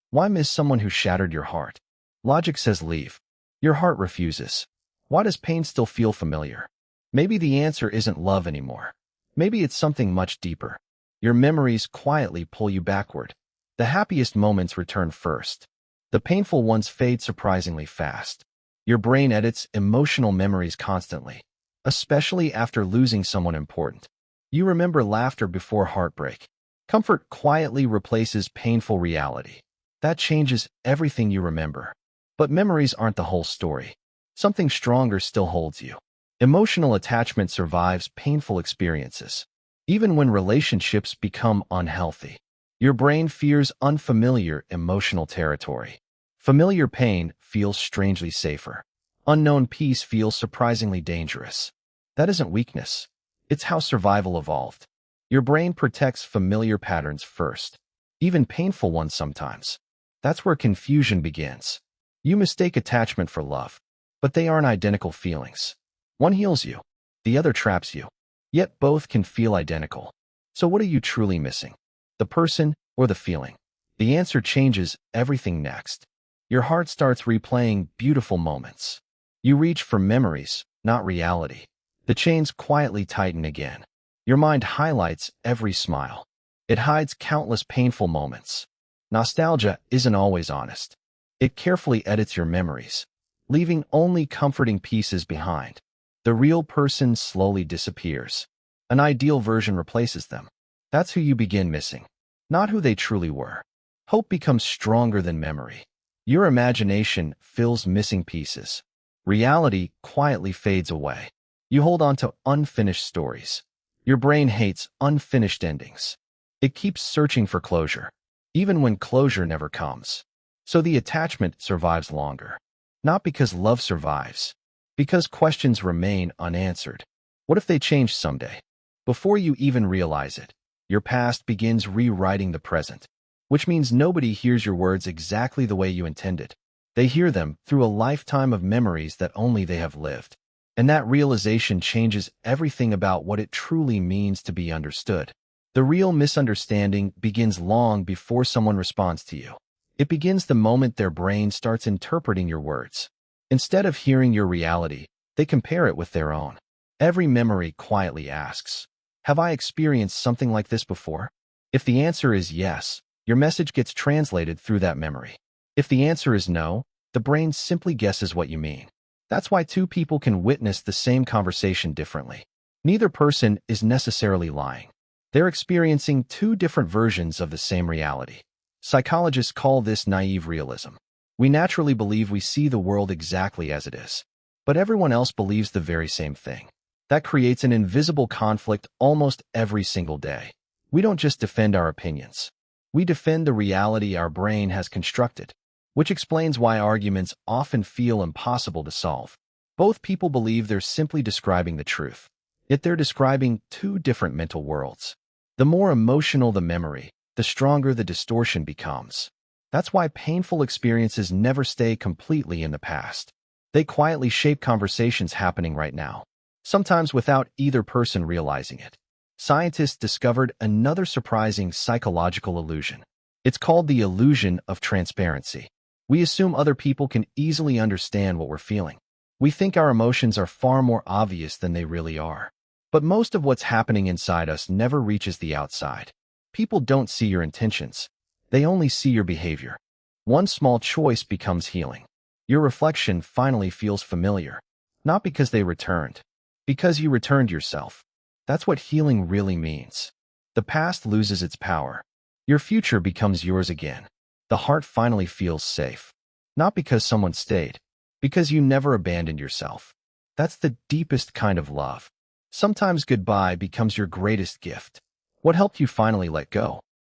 Why miss someone who shattered your heart? Logic says leave. Your heart refuses. Why does pain still feel familiar? Maybe the answer isn't love anymore. Maybe it's something much deeper. Your memories quietly pull you backward. The happiest moments return first. The painful ones fade surprisingly fast. Your brain edits emotional memories constantly, especially after losing someone important. You remember laughter before heartbreak. Comfort quietly replaces painful reality. That changes everything you remember. But memories aren't the whole story. Something stronger still holds you. Emotional attachment survives painful experiences. Even when relationships become unhealthy, your brain fears unfamiliar emotional territory. Familiar pain feels strangely safer. Unknown peace feels surprisingly dangerous. That isn't weakness. It's how survival evolved. Your brain protects familiar patterns first, even painful ones sometimes. That's where confusion begins. You mistake attachment for love, but they aren't identical feelings. One heals you, the other traps you. Yet both can feel identical. So what are you truly missing? The person or the feeling? The answer changes everything next. Your heart starts replaying beautiful moments. You reach for memories, not reality. The chains quietly tighten again. Your mind highlights every smile. It hides countless painful moments. Nostalgia isn't always honest. It carefully edits your memories, leaving only comforting pieces behind. The real person slowly disappears. An ideal version replaces them. That's who you begin missing, not who they truly were. Hope becomes stronger than memory. Your imagination fills missing pieces. Reality quietly fades away. You hold on to unfinished stories. Your brain hates unfinished endings. It keeps searching for closure, even when closure never comes. So the attachment survives longer. Not because love survives, because questions remain unanswered. What if they change someday? Before you even realize it, your past begins rewriting the present, which means nobody hears your words exactly the way you intended. They hear them through a lifetime of memories that only they have lived. And that realization changes everything about what it truly means to be understood. The real misunderstanding begins long before someone responds to you. It begins the moment their brain starts interpreting your words. Instead of hearing your reality, they compare it with their own. Every memory quietly asks, have I experienced something like this before? If the answer is yes, your message gets translated through that memory. If the answer is no, the brain simply guesses what you mean. That's why two people can witness the same conversation differently. Neither person is necessarily lying. They're experiencing two different versions of the same reality. Psychologists call this naive realism. We naturally believe we see the world exactly as it is, but everyone else believes the very same thing. That creates an invisible conflict almost every single day. We don't just defend our opinions. We defend the reality our brain has constructed, which explains why arguments often feel impossible to solve. Both people believe they're simply describing the truth, yet they're describing two different mental worlds. The more emotional the memory, the stronger the distortion becomes. That's why painful experiences never stay completely in the past. They quietly shape conversations happening right now, sometimes without either person realizing it. Scientists discovered another surprising psychological illusion. It's called the illusion of transparency. We assume other people can easily understand what we're feeling. We think our emotions are far more obvious than they really are. But most of what's happening inside us never reaches the outside. People don't see your intentions. They only see your behavior. One small choice becomes healing. Your reflection finally feels familiar, not because they returned, because you returned yourself. That's what healing really means. The past loses its power. Your future becomes yours again. The heart finally feels safe. Not because someone stayed, because you never abandoned yourself. That's the deepest kind of love. Sometimes goodbye becomes your greatest gift. What helped you finally let go?